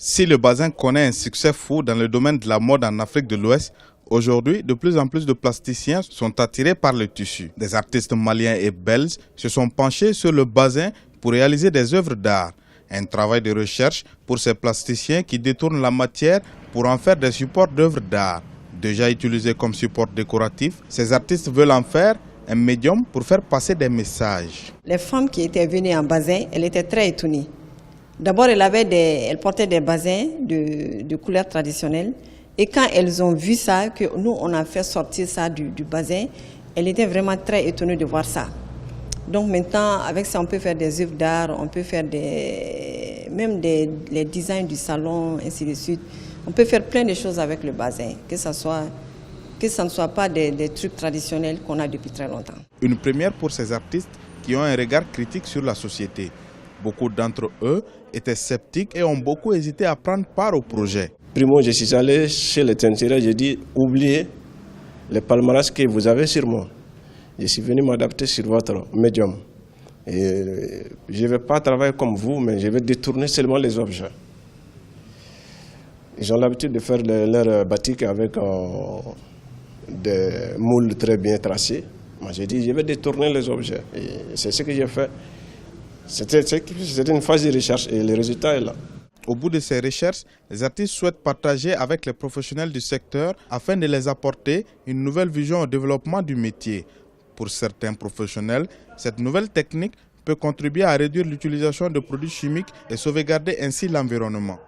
Si le bazin connaît un succès fou dans le domaine de la mode en Afrique de l'Ouest, aujourd'hui, de plus en plus de plasticiens sont attirés par le tissu. Des artistes maliens et belges se sont penchés sur le bazin pour réaliser des œuvres d'art. Un travail de recherche pour ces plasticiens qui détournent la matière pour en faire des supports d'œuvres d'art. Déjà utilisés comme support décoratif, ces artistes veulent en faire un médium pour faire passer des messages. Les femmes qui étaient venues en bazin, elles étaient très étonnées. D'abord, elles portaient des bazins de couleurs traditionnelles. Et quand elles ont vu ça, que nous, on a fait sortir ça du bazin, elles étaient vraiment très étonnées de voir ça. Donc maintenant, avec ça, on peut faire des œuvres d'art, on peut faire les designs du salon, ainsi de suite. On peut faire plein de choses avec le bazin, que ça ne soit pas des trucs traditionnels qu'on a depuis très longtemps. Une première pour ces artistes qui ont un regard critique sur la société. Beaucoup d'entre eux étaient sceptiques et ont beaucoup hésité à prendre part au projet. Primo, je suis allé chez les teinturiers, j'ai dit oubliez les palmarès que vous avez sur moi. Je suis venu m'adapter sur votre médium. Et je ne vais pas travailler comme vous, mais je vais détourner seulement les objets. Ils ont l'habitude de faire leur batik avec des moules très bien tracés. Moi, j'ai dit je vais détourner les objets. Et c'est ce que j'ai fait. C'était une phase de recherche et le résultat est là. Au bout de ces recherches, les artistes souhaitent partager avec les professionnels du secteur afin de les apporter une nouvelle vision au développement du métier. Pour certains professionnels, cette nouvelle technique peut contribuer à réduire l'utilisation de produits chimiques et sauvegarder ainsi l'environnement.